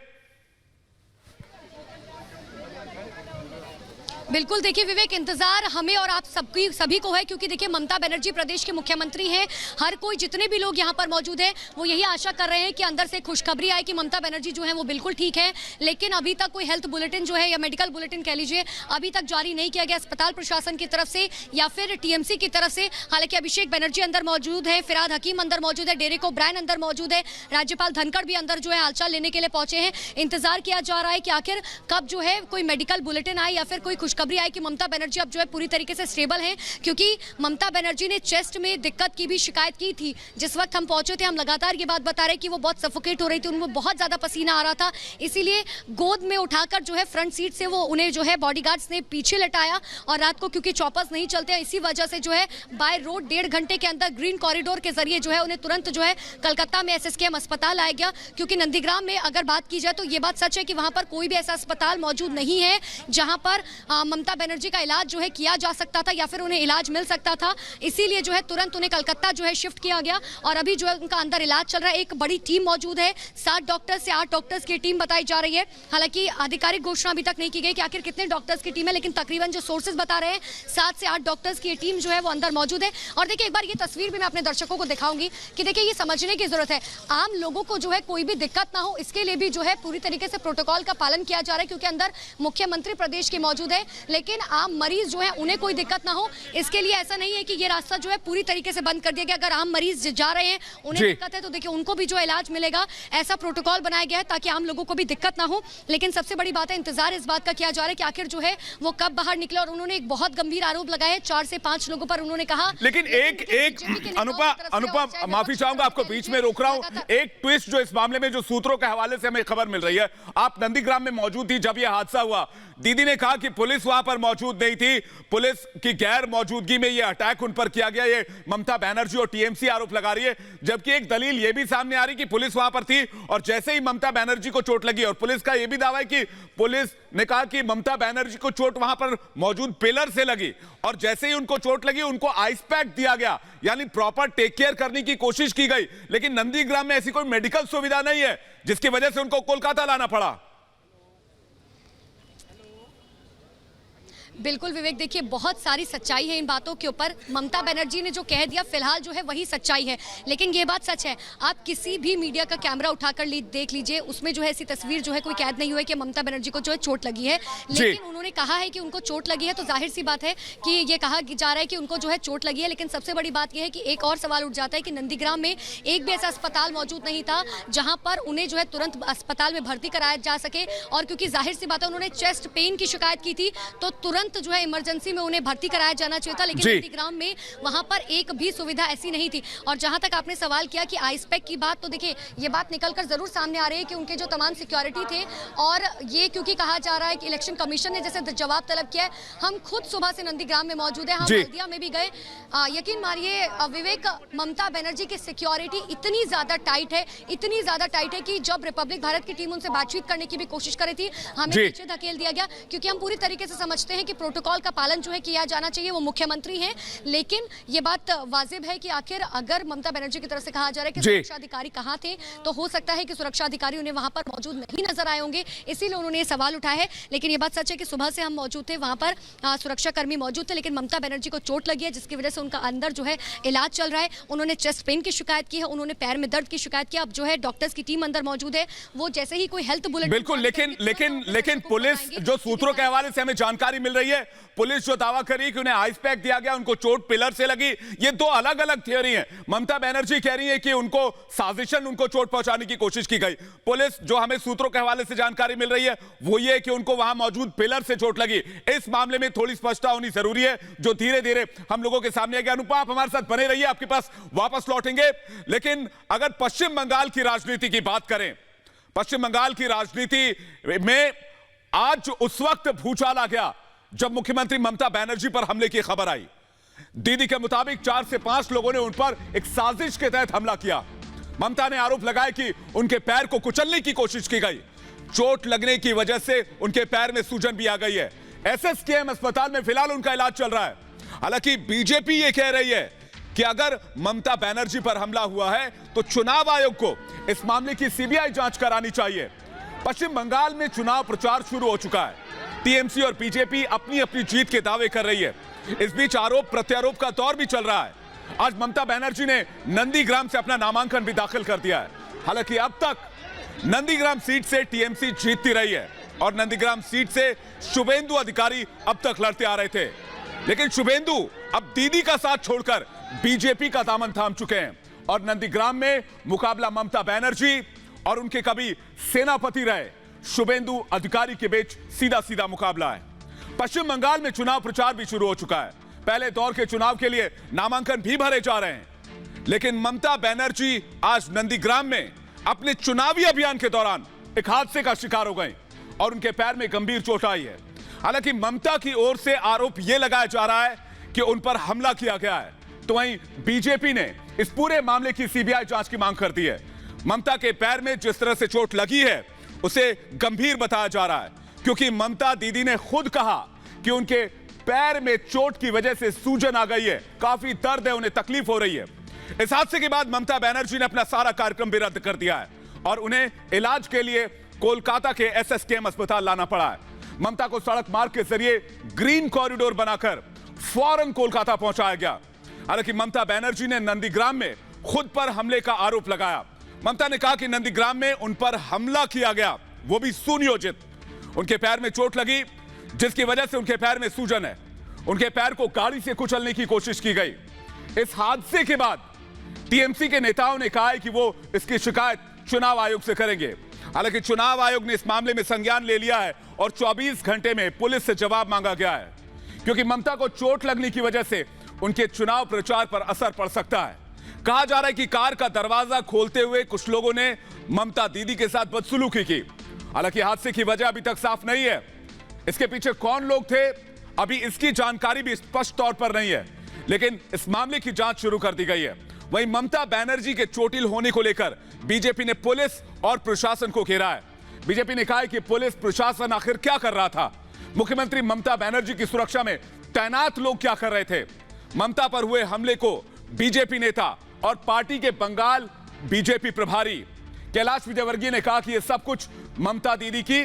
बिल्कुल, देखिए विवेक, इंतजार हमें और आप सभी को है, क्योंकि देखिए ममता बनर्जी प्रदेश के मुख्यमंत्री हैं। हर कोई, जितने भी लोग यहाँ पर मौजूद हैं, वो यही आशा कर रहे हैं कि अंदर से खुशखबरी आए कि ममता बनर्जी जो है वो बिल्कुल ठीक है। लेकिन अभी तक कोई हेल्थ बुलेटिन जो है, या मेडिकल बुलेटिन कह लीजिए, अभी तक जारी नहीं किया गया अस्पताल प्रशासन की तरफ से या फिर टीएमसी की तरफ से। हालांकि अभिषेक बनर्जी अंदर मौजूद है, फिराद हकीम अंदर मौजूद है, डेरेक ओब्रायन अंदर मौजूद है, राज्यपाल धनखड़ भी अंदर जो है हालचाल लेने के लिए पहुंचे हैं। इंतजार किया जा रहा है कि आखिर कब जो है कोई मेडिकल बुलेटिन आए या फिर कोई खुशखबरी आए कि ममता बनर्जी अब जो है पूरी तरीके से स्टेबल हैं, क्योंकि ममता बनर्जी ने चेस्ट में दिक्कत की भी शिकायत की थी। जिस वक्त हम पहुंचे थे, हम लगातार ये बात बता रहे कि वो बहुत सफोकेट हो रही थी, उनको बहुत ज्यादा पसीना आ रहा था, इसीलिए गोद में उठाकर जो है फ्रंट सीट से वो उन्हें जो है बॉडीगार्ड्स ने पीछे लटाया। और रात को क्योंकि चॉपर्स नहीं चलते, इसी वजह से जो है बाय रोड 1.5 घंटे के अंदर ग्रीन कॉरिडोर के जरिए जो है उन्हें तुरंत जो है कलकत्ता में एसएसकेएम अस्पताल लाया गया। क्योंकि नंदीग्राम में अगर बात की जाए तो ये बात सच है कि वहां पर कोई भी ऐसा अस्पताल मौजूद नहीं है जहां पर ममता बनर्जी का इलाज जो है किया जा सकता था या फिर उन्हें इलाज मिल सकता था, इसीलिए जो है तुरंत उन्हें कलकत्ता जो है शिफ्ट किया गया और अभी जो है उनका अंदर इलाज चल रहा है। एक बड़ी टीम मौजूद है, 7 डॉक्टर्स से 8 डॉक्टर्स की टीम बताई जा रही है। हालांकि आधिकारिक घोषणा अभी तक नहीं की गई कि आखिर कितने डॉक्टर्स की टीम है, लेकिन तकरीबन जो सोर्सेज बता रहे हैं 7 से 8 डॉक्टर्स की टीम जो है वो अंदर मौजूद है। और देखिए एक बार ये तस्वीर भी मैं अपने दर्शकों को दिखाऊंगी कि देखिए ये समझने की जरूरत है, आम लोगों को जो है कोई भी दिक्कत ना हो इसके लिए भी जो है पूरी तरीके से प्रोटोकॉल का पालन किया जा रहा है, क्योंकि अंदर मुख्यमंत्री प्रदेश के मौजूद है। लेकिन आम मरीज जो है उन्हें कोई दिक्कत ना हो इसके लिए ऐसा नहीं है कि ये रास्ता जो है पूरी तरीके से बंद कर दिया गया। अगर आम मरीज जा रहे हैं उन्हें दिक्कत है तो देखिए उनको भी जो इलाज मिलेगा, ऐसा प्रोटोकॉल बनाया गया है ताकि आम लोगों को भी दिक्कत ना हो। लेकिन सबसे बड़ी बात है, इंतजार इस बात का किया जा रहा है कि आखिर जो है वो कब बाहर निकले। और उन्होंने एक बहुत गंभीर आरोप लगाया है 4 से 5 लोगों पर, उन्होंने कहा। लेकिन एक अनुपा माफी चाहूंगा, आपको बीच में रोक रहा हूं। एक ट्विस्ट जो इस मामले में जो सूत्रों के हवाले से हमें खबर मिल रही है, आप नंदीग्राम में मौजूद थी जब यह हादसा हुआ, दीदी ने कहा कि पुलिस वहां पर मौजूद नहीं थी, पुलिस की गैर मौजूदगी में यह अटैक उन पर किया गया। ये ममता बनर्जी और टीएमसी आरोप लगा रही है, जबकि एक दलील यह भी सामने आ रही कि पुलिस वहां पर थी और जैसे ही ममता बनर्जी को चोट लगी, और पुलिस का यह भी दावा है कि पुलिस ने कहा कि ममता बनर्जी को चोट वहां पर मौजूद पिलर से लगी और जैसे ही उनको चोट लगी उनको आइस पैक दिया गया, यानी प्रॉपर टेक केयर करने की कोशिश की गई। लेकिन नंदीग्राम में ऐसी कोई मेडिकल सुविधा नहीं है जिसकी वजह से उनको कोलकाता लाना पड़ा। बिल्कुल विवेक, देखिए बहुत सारी सच्चाई है इन बातों के ऊपर। ममता बनर्जी ने जो कह दिया फिलहाल जो है वही सच्चाई है, लेकिन ये बात सच है, आप किसी भी मीडिया का कैमरा उठाकर देख लीजिए, उसमें जो है ऐसी तस्वीर जो है कोई कैद नहीं हुई कि ममता बनर्जी को जो है चोट लगी है। लेकिन उन्होंने कहा है कि उनको चोट लगी है, तो जाहिर सी बात है कि ये कहा जा रहा है कि उनको जो है चोट लगी है। लेकिन सबसे बड़ी बात यह है कि एक और सवाल उठ जाता है कि नंदीग्राम में एक भी ऐसा अस्पताल मौजूद नहीं था जहां पर उन्हें जो है तुरंत अस्पताल में भर्ती कराया जा सके। और क्योंकि जाहिर सी बात है उन्होंने चेस्ट पेन की शिकायत की थी, तो तुरंत जो है इमरजेंसी में उन्हें भर्ती कराया जाना चाहिए था। लेकिन नंदीग्राम में वहां पर एक भी सुविधा ऐसी नहीं थी। और जहां तक आपने सवाल किया कि आइस पैक की बात, तो देखिए ये बात निकलकर जरूर सामने आ रही है कि उनके जो तमाम सिक्योरिटी थे, और ये क्योंकि कहा जा रहा है कि इलेक्शन कमीशन ने जैसे जवाब तलब किया है, हम खुद सुबह से नंदीग्राम में मौजूद है, हम हल्दिया में भी गए। यकीन मानिए विवेक, ममता बनर्जी की सिक्योरिटी इतनी ज्यादा टाइट है, इतनी ज्यादा टाइट है कि जब रिपब्लिक भारत की टीम उनसे बातचीत करने की भी कोशिश करी थी, हमें पीछे धकेल दिया गया, क्योंकि हम पूरी तरीके से समझते हैं कि प्रोटोकॉल का पालन जो है किया जाना चाहिए, वो मुख्यमंत्री हैं। लेकिन ये बात वाजिब है कि आखिर अगर ममता बनर्जी की तरफ से कहा जा रहा है कि सुरक्षा अधिकारी कहां थे, तो हो सकता है कि सुरक्षा अधिकारी उन्हें वहां पर मौजूद नहीं नजर आए होंगे, इसीलिए उन्होंने ये सवाल उठाया है। लेकिन ये बात सच है कि सुबह से हम मौजूद थे, वहां पर सुरक्षा कर्मी मौजूद थे, लेकिन ममता बनर्जी को चोट लगी है जिसकी वजह से उनका अंदर जो है इलाज चल रहा है। उन्होंने चेस्ट पेन की शिकायत की है, उन्होंने पैर में दर्द की शिकायत की। अब जो है डॉक्टर्स की टीम अंदर मौजूद है, वो जैसे ही कोई हेल्थ बुलेटिन, बिल्कुल, लेकिन पुलिस जो सूत्रों के हवाले से हमें जानकारी मिल रही है, पुलिस जो दावा कर रही है कि उन्हें आइस पैक दिया गया, उनको चोट पिलर से लगी, ये दो अलग अलग थ्योरी हैं। ममता बनर्जी कह रही है कि उनको साजिशन, उनको चोट पहुंचाने की कोशिश की गई। पुलिस जो हमें सूत्रों के हवाले से जानकारी मिल रही है वो ये कि उनको वहां मौजूद पिलर से चोट लगी। इस मामले में थोड़ी स्पष्टता होनी जरूरी है, जो धीरे धीरे हम लोगों के सामने आएगा। अनुपा, आप हमारे साथ बने रहिए, आपके पास वापस लौटेंगे। लेकिन अगर पश्चिम बंगाल की राजनीति की बात करें, पश्चिम बंगाल की राजनीति में आज उस वक्त भूचाल आ गया जब मुख्यमंत्री ममता बनर्जी पर हमले की खबर आई। दीदी के मुताबिक 4 से 5 लोगों ने उन पर एक साजिश के तहत हमला किया। ममता ने आरोप लगाया कि उनके पैर को कुचलने की कोशिश की गई, चोट लगने की वजह से उनके पैर में सूजन भी आ गई है। एसएसकेएम अस्पताल में फिलहाल उनका इलाज चल रहा है। हालांकि बीजेपी यह कह रही है कि अगर ममता बनर्जी पर हमला हुआ है तो चुनाव आयोग को इस मामले की सीबीआई जांच करानी चाहिए। पश्चिम बंगाल में चुनाव प्रचार शुरू हो चुका है, टीएमसी और बीजेपी अपनी अपनी जीत के दावे कर रही है। इस बीच आरोप प्रत्यारोप का दौर भी चल रहा है। आज ममता बनर्जी ने नंदीग्राम से अपना नामांकन भी दाखिल कर दिया है। हालांकि अब तक नंदीग्राम सीट से टीएमसी जीतती रही है और नंदीग्राम सीट से शुभेंदु अधिकारी अब तक लड़ते आ रहे थे, लेकिन शुभेंदु अब दीदी का साथ छोड़कर बीजेपी का दामन थाम चुके हैं और नंदीग्राम में मुकाबला ममता बनर्जी और उनके कभी सेनापति रहे शुभेंदु अधिकारी के बीच सीधा सीधा मुकाबला है। पश्चिम बंगाल में चुनाव प्रचार भी शुरू हो चुका है। पहले दौर के चुनाव के लिए नामांकन भी भरे जा रहे हैं, लेकिन ममता बनर्जी आज नंदीग्राम में अपने चुनावी अभियान के दौरान एक हादसे का शिकार हो गए और उनके पैर में गंभीर चोट आई है। हालांकि ममता की ओर से आरोप यह लगाया जा रहा है कि उन पर हमला किया गया है, तो वहीं बीजेपी ने इस पूरे मामले की सीबीआई जांच की मांग कर दी है। ममता के पैर में जिस तरह से चोट लगी है उसे गंभीर बताया जा रहा है, क्योंकि ममता दीदी ने खुद कहा कि उनके पैर में चोट की वजह से सूजन आ गई है, काफी दर्द है, उन्हें तकलीफ हो रही है। इस हादसे के बाद ममता बनर्जी ने अपना सारा कार्यक्रम भी रद्द कर दिया है और उन्हें इलाज के लिए कोलकाता के एसएसकेएम अस्पताल लाना पड़ा है। ममता को सड़क मार्ग के जरिए ग्रीन कॉरिडोर बनाकर फौरन कोलकाता पहुंचाया गया। हालांकि ममता बनर्जी ने नंदीग्राम में खुद पर हमले का आरोप लगाया। ममता ने कहा कि नंदीग्राम में उन पर हमला किया गया, वो भी सुनियोजित। उनके पैर में चोट लगी जिसकी वजह से उनके पैर में सूजन है। उनके पैर को गाड़ी से कुचलने की कोशिश की गई। इस हादसे के बाद टीएमसी के नेताओं ने कहा है कि वो इसकी शिकायत चुनाव आयोग से करेंगे। हालांकि चुनाव आयोग ने इस मामले में संज्ञान ले लिया है और 24 घंटे में पुलिस से जवाब मांगा गया है, क्योंकि ममता को चोट लगने की वजह से उनके चुनाव प्रचार पर असर पड़ सकता है। कहा जा रहा है कि कार का दरवाजा खोलते हुए कुछ लोगों ने ममता दीदी के साथ बदसलूकी की। हालांकि हादसे की वजह अभी तक साफ नहीं है। इसके पीछे कौन लोग थे, अभी इसकी जानकारी भी स्पष्ट तौर पर नहीं है, लेकिन इस मामले की जांच शुरू कर दी गई है। वहीं ममता बनर्जी के चोटिल होने को लेकर बीजेपी ने पुलिस और प्रशासन को घेरा है। बीजेपी ने कहा है कि पुलिस प्रशासन आखिर क्या कर रहा था, मुख्यमंत्री ममता बनर्जी की सुरक्षा में तैनात लोग क्या कर रहे थे। ममता पर हुए हमले को बीजेपी नेता और पार्टी के बंगाल बीजेपी प्रभारी कैलाश विजयवर्गीय ने कहा कि यह सब कुछ ममता दीदी की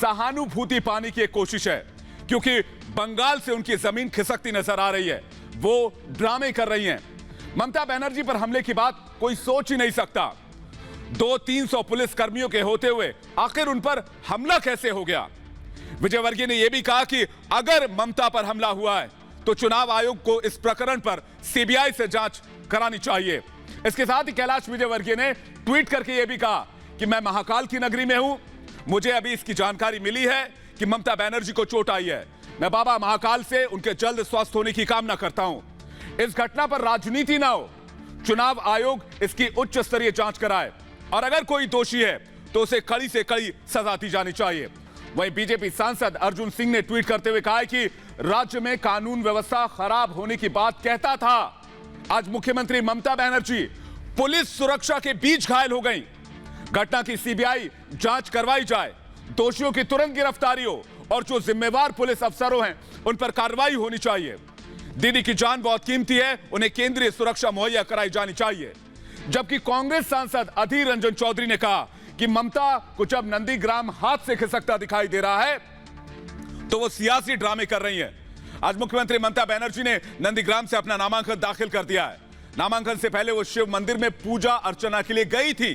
सहानुभूति पाने की एक कोशिश है, क्योंकि बंगाल से उनकी जमीन खिसकती नजर आ रही है, वो ड्रामे कर रही हैं। ममता बनर्जी पर हमले की बात कोई सोच ही नहीं सकता। 200-300 पुलिस कर्मियों के होते हुए आखिर उन पर हमला कैसे हो गया। विजयवर्गीय ने यह भी कहा कि अगर ममता पर हमला हुआ है तो चुनाव आयोग को इस प्रकरण पर सीबीआई से जांच करानी चाहिए। इसके साथ ही कैलाश विजयवर्गीय ने ट्वीट करके यह भी कहा कि मैं महाकाल की नगरी में हूं, मुझे अभी इसकी जानकारी मिली है कि ममता बनर्जी को चोट आई है। मैं बाबा महाकाल से उनके जल्द स्वस्थ होने की कामना करता हूं। इस घटना पर राजनीति ना हो, चुनाव आयोग इसकी उच्च स्तरीय जांच कराए और अगर कोई दोषी है तो उसे कड़ी से कड़ी सजा दी जानी चाहिए। वहीं बीजेपी सांसद अर्जुन सिंह ने ट्वीट करते हुए कहा है कि राज्य में कानून व्यवस्था खराब होने की बात कहता था, आज मुख्यमंत्री ममता बनर्जी पुलिस सुरक्षा के बीच घायल हो गई। घटना की सीबीआई जांच करवाई जाए, दोषियों की तुरंत गिरफ्तारी हो और जो जिम्मेवार पुलिस अफसरों हैं उन पर कार्रवाई होनी चाहिए। दीदी की जान बहुत कीमती है, उन्हें केंद्रीय सुरक्षा मुहैया कराई जानी चाहिए। जबकि कांग्रेस सांसद अधीर रंजन चौधरी ने कहा कि ममता को जब नंदीग्राम हाथ से खिसकता दिखाई दे रहा है तो वो सियासी ड्रामे कर रही हैं। आज मुख्यमंत्री ममता बनर्जी ने नंदीग्राम से अपना नामांकन दाखिल कर दिया है। नामांकन से पहले वो शिव मंदिर में पूजा अर्चना के लिए गई थी,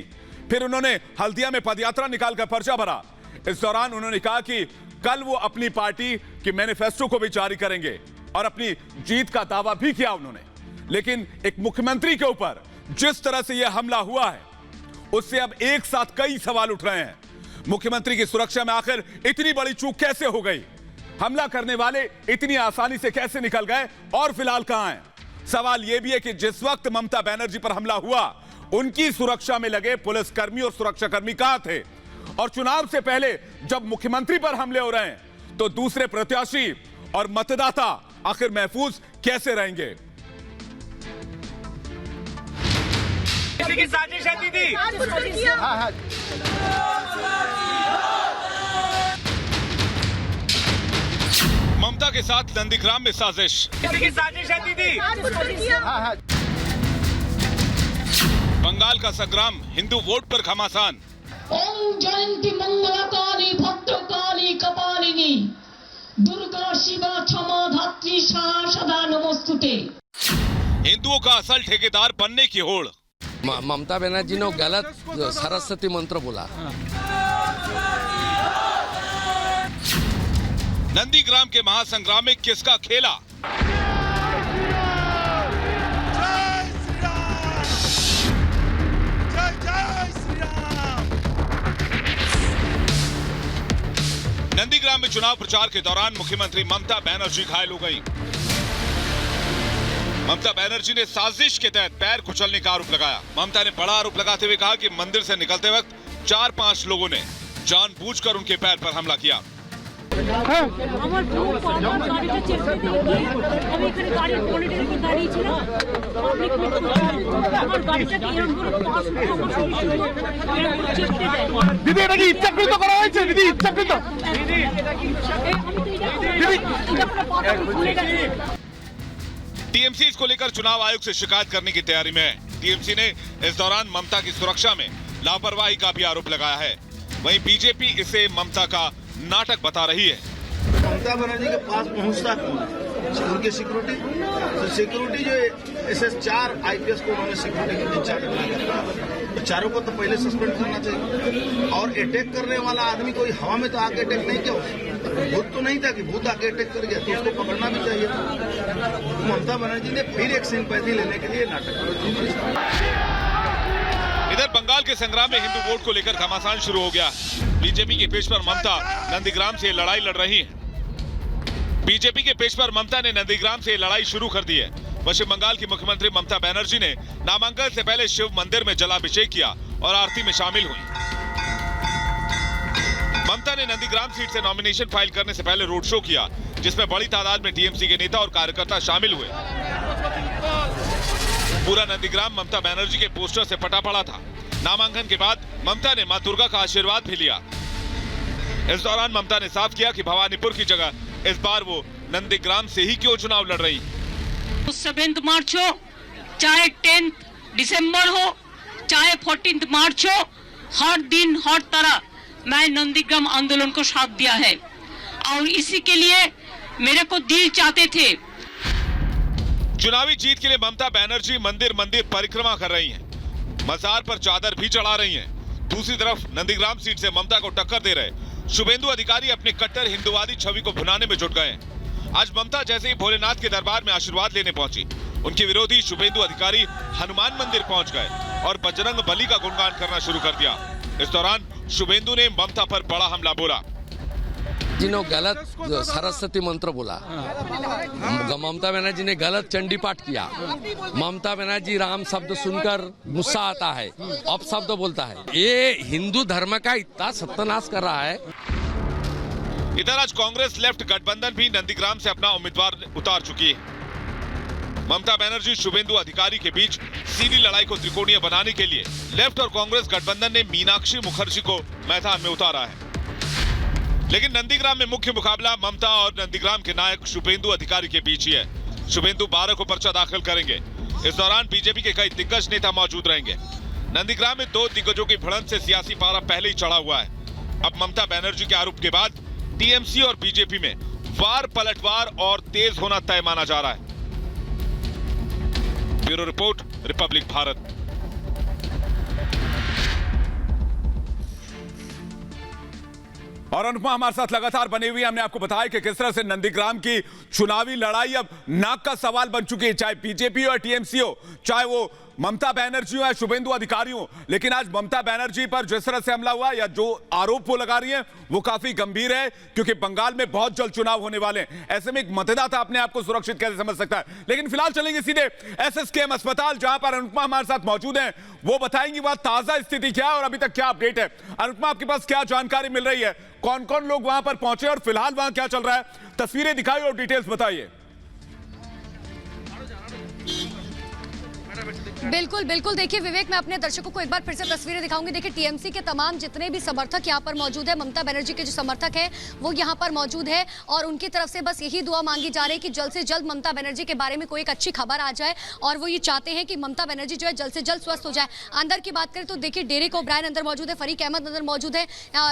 फिर उन्होंने हल्दिया में पदयात्रा निकालकर पर्चा भरा। इस दौरान उन्होंने कहा कि कल वो अपनी पार्टी के मैनिफेस्टो को भी जारी करेंगे और अपनी जीत का दावा भी किया उन्होंने। लेकिन एक मुख्यमंत्री के ऊपर जिस तरह से यह हमला हुआ है उससे अब एक साथ कई सवाल उठ रहे हैं। मुख्यमंत्री की सुरक्षा में आखिर इतनी बड़ी चूक कैसे हो गई, हमला करने वाले इतनी आसानी से कैसे निकल गए और फिलहाल कहां हैं। सवाल यह भी है कि जिस वक्त ममता बनर्जी पर हमला हुआ उनकी सुरक्षा में लगे पुलिसकर्मी और सुरक्षाकर्मी कहां थे, और चुनाव से पहले जब मुख्यमंत्री पर हमले हो रहे हैं तो दूसरे प्रत्याशी और मतदाता आखिर महफूज कैसे रहेंगे। किसी की साजिश है दीदी। ममता के साथ नंदीग्राम में साजिश, किसी की साजिश है दीदी। बंगाल का संग्राम हिंदू वोट पर घमासान। ओम जयंती मंगलकाली भद्रकाली कपालिनी दुर्गा शिवा क्षमा धात्री सदा नमोस्तुते। हिंदुओं का असल ठेकेदार बनने की होड़। ममता बनर्जी ने गलत सरस्वती मंत्र बोला। नंदीग्राम के महासंग्राम में किसका खेला। नंदीग्राम में चुनाव प्रचार के दौरान मुख्यमंत्री ममता बनर्जी घायल हो गई। ममता बनर्जी ने साजिश के तहत पैर कुचलने का आरोप लगाया। ममता ने बड़ा आरोप लगाते हुए कहा कि मंदिर से निकलते वक्त 4-5 लोगों ने जानबूझकर उनके पैर पर हमला किया। আমার খুব আমার গাড়িটা চেপে দিয়ে আমি এখানে গাড়ির পলিটিক্যাল দাঁড়িয়ে ছিলাম পাবলিক আমার গাড়িটাকে এরকম করে পাস করে আমার সঙ্গে চেপে দেয় দিদি এটা কি ইচ্ছাকৃত করা হয়েছে দিদি ইচ্ছাকৃত टीएमसी इसको लेकर चुनाव आयोग से शिकायत करने की तैयारी में है। टीएमसी ने इस दौरान ममता की सुरक्षा में लापरवाही का भी आरोप लगाया है। वहीं बीजेपी इसे ममता का नाटक बता रही है। ममता बनर्जी के पास पहुंचता कौन है? उनकी सिक्योरिटी तो सिक्योरिटी जो SS 4 IPS को उन्होंने सिक्योरिटी के इंचार्ज बनाया, तो चारों को तो पहले सस्पेंड करना चाहिए। और अटैक करने वाला आदमी कोई हवा में तो आके अटैक नहीं किया, भूत तो नहीं था कि भूत आके अटैक कर गया, तो उसको पकड़ना भी चाहिए। ममता बनर्जी ने फिर एक सिंपैथी लेने के लिए नाटक किया। इधर बंगाल के संग्राम में हिंदू वोट को लेकर घमासान शुरू हो गया। बीजेपी के पेश पर ममता नंदीग्राम से लड़ाई लड़ रही है। बीजेपी के पेश पर ममता ने नंदीग्राम से लड़ाई शुरू कर दी है। पश्चिम बंगाल की मुख्यमंत्री ममता बनर्जी ने नामांकन से पहले शिव मंदिर में जलाभिषेक किया और आरती में शामिल हुई। ममता ने नंदीग्राम सीट से नॉमिनेशन फाइल करने से पहले रोड शो किया, जिसमें बड़ी तादाद में टीएमसी के नेता और कार्यकर्ता शामिल हुए। पूरा नंदीग्राम ममता बनर्जी के पोस्टर से पटा पड़ा था। नामांकन के बाद ममता ने मां दुर्गा का आशीर्वाद भी लिया। इस दौरान ममता ने साफ किया कि भवानीपुर की जगह इस बार वो नंदीग्राम से ही क्यों चुनाव लड़ रही। 7 मार्च हो चाहे 10 दिसंबर हो चाहे 14 मार्च हो, हर दिन हर तरह मैं नंदीग्राम आंदोलन को साथ दिया है और इसी के लिए मेरे को दिल चाहते थे। चुनावी जीत के लिए ममता बनर्जी मंदिर मंदिर परिक्रमा कर रही हैं। मजार पर चादर भी चढ़ा रही हैं। दूसरी तरफ नंदीग्राम सीट से ममता को टक्कर दे रहे शुभेंदु अधिकारी अपनी कट्टर हिंदुवादी छवि को भुनाने में जुट गए हैं। आज ममता जैसे ही भोलेनाथ के दरबार में आशीर्वाद लेने पहुंची, उनके विरोधी शुभेंदु अधिकारी हनुमान मंदिर पहुंच गए और बजरंग बली का गुणगान करना शुरू कर दिया। इस दौरान शुभेंदु ने ममता पर बड़ा हमला बोला। जिन्होंने गलत सरस्वती मंत्र बोला, ममता बनर्जी ने गलत चंडी पाठ किया। ममता बनर्जी राम शब्द सुनकर गुस्सा आता है, अपशब्द बोलता है। ये हिंदू धर्म का इतना सत्यानाश कर रहा है। इधर आज कांग्रेस लेफ्ट गठबंधन भी नंदीग्राम से अपना उम्मीदवार उतार चुकी है। ममता बनर्जी शुभेंदु अधिकारी के बीच सीधी लड़ाई को त्रिकोणीय बनाने के लिए लेफ्ट और कांग्रेस गठबंधन ने मीनाक्षी मुखर्जी को मैदान में उतारा है। लेकिन नंदीग्राम में मुख्य मुकाबला ममता और नंदीग्राम के नायक शुभेंदु अधिकारी के बीच ही है। शुभेंदु 12 को पर्चा दाखिल करेंगे। इस दौरान बीजेपी के कई दिग्गज नेता मौजूद रहेंगे। नंदीग्राम में 2 दिग्गजों की भिड़ंत से सियासी पारा पहले ही चढ़ा हुआ है। अब ममता बनर्जी के आरोप के बाद टीएमसी और बीजेपी में वार पलटवार और तेज होना तय माना जा रहा है। Bureau report, Republic Bharat. और अनुपमा हमारे साथ लगातार बने हुई। हमने आपको बताया कि किस तरह से नंदीग्राम की चुनावी लड़ाई अब नाक का सवाल बन चुकी है, चाहे बीजेपी हो या टीएमसी हो, चाहे वो ममता बनर्जी हो या शुभेंदु अधिकारी हो। लेकिन आज ममता बनर्जी पर जिस तरह से हमला हुआ या जो आरोप वो लगा रही है वो काफी गंभीर है, क्योंकि बंगाल में बहुत जल्द चुनाव होने वाले हैं। ऐसे में एक मतदाता अपने आप को सुरक्षित कैसे समझ सकता है। लेकिन फिलहाल चलेंगे सीधे SSKM अस्पताल, जहां पर अनुपमा हमारे साथ मौजूद हैं। वो बताएंगी वहां ताजा स्थिति क्या है और अभी तक क्या अपडेट है। अनुपमा, आपके पास क्या जानकारी मिल रही है, कौन कौन लोग वहां पर पहुंचे और फिलहाल वहां क्या चल रहा है? तस्वीरें दिखाई और डिटेल्स बताइए। बिल्कुल बिल्कुल, देखिए विवेक, मैं अपने दर्शकों को एक बार फिर से तस्वीरें दिखाऊंगी। देखिए टीएमसी के तमाम जितने भी समर्थक यहाँ पर मौजूद है, ममता बनर्जी के जो समर्थक है वो यहाँ पर मौजूद है और उनकी तरफ से बस यही दुआ मांगी जा रही है कि जल्द से जल्द ममता बनर्जी के बारे में कोई एक अच्छी खबर आ जाए और वो ये चाहते हैं कि ममता बनर्जी जो है जल्द से जल्द स्वस्थ हो जाए। अंदर की बात करें तो देखिए डेरेक ओब्रायन अंदर मौजूद है, फरीक अहमद अंदर मौजूद है,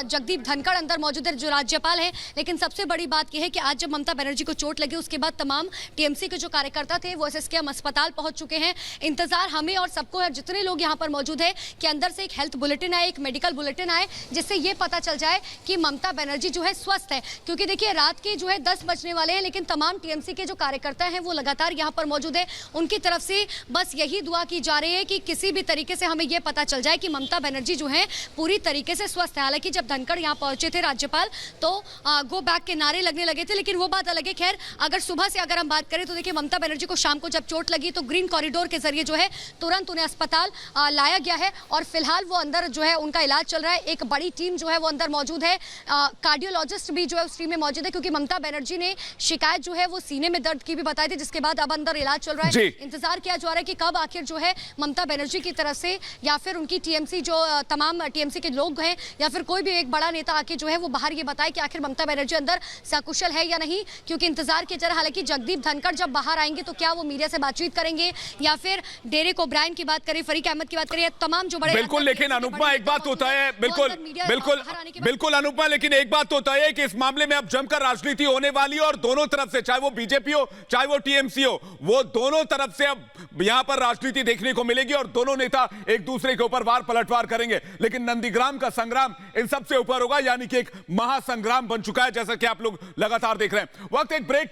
जगदीप धनखड़ अंदर मौजूद है जो राज्यपाल है। लेकिन सबसे बड़ी बात यह है कि आज जब ममता बनर्जी को चोट लगी उसके बाद तमाम टीएमसी के जो कार्यकर्ता थे वो SSKM अस्पताल पहुंच चुके हैं। इंतजार हमें और सबको है, जितने लोग यहाँ पर मौजूद है, कि अंदर से एक हेल्थ बुलेटिन आए, एक मेडिकल बुलेटिन आए, जिससे ये पता चल जाए कि ममता बनर्जी जो है स्वस्थ है। क्योंकि देखिए रात के जो है 10 बजने वाले हैं, लेकिन तमाम टीएमसी के जो कार्यकर्ता हैं वो लगातार यहाँ पर मौजूद है। उनकी तरफ से बस यही दुआ की जा रही है कि किसी भी तरीके से हमें यह पता चल जाए कि ममता बनर्जी जो है पूरी तरीके से स्वस्थ है। हालांकि जब धनखड़ यहाँ पहुंचे थे राज्यपाल, तो गो बैक के नारे लगने लगे थे, लेकिन वो बात अलग है। खैर, अगर सुबह से अगर हम बात करें तो देखिए ममता बनर्जी को शाम को जब चोट लगी तो ग्रीन कॉरिडोर के जरिए जो है तुरंत उन्हें अस्पताल लाया गया है और फिलहाल वो अंदर जो है उनका इलाज चल रहा है। एक बड़ी टीम जो है वो अंदर मौजूद है, कार्डियोलॉजिस्ट भी जो है उस टीम में मौजूद है, क्योंकि ममता बनर्जी ने शिकायत जो है वो सीने में दर्द की भी बताई थी, जिसके बाद अब अंदर इलाज चल रहा है। इंतजार किया जा रहा है कि कब आखिर जो है ममता बनर्जी की तरफ से या फिर उनकी टीएमसी जो तमाम टीएमसी के लोग हैं या फिर कोई भी एक बड़ा नेता आके जो है वो बाहर ये बताए कि आखिर ममता बनर्जी अंदर सकुशल है या नहीं, क्योंकि इंतजार किया जा रहा है। हालांकि जगदीप धनखड़ जब बाहर आएंगे तो क्या वो मीडिया से बातचीत करेंगे या फिर डेरेक ओब्रायन की बात करें, फरीक अहमद की बात करें, तमाम जो बड़े बिल्कुल। लेकिन अनुपमा एक बात होता है, बिल्कुल अनुपमा, लेकिन एक बात होता है कि इस मामले में अब जमकर राजनीति होने वाली है और दोनों तरफ से, चाहे वो बीजेपी हो चाहे वो टीएमसी हो, वो दोनों तरफ से अब यहां पर राजनीति देखने को मिलेगी और दोनों नेता एक दूसरे के ऊपर वार पलटवार करेंगे। लेकिन नंदीग्राम का संग्राम इन सबसे ऊपर होगा, यानी कि एक महासंग्राम बन चुका है, जैसा कि आप लोग लगातार देख रहे हैं। वक्त एक ब्रेक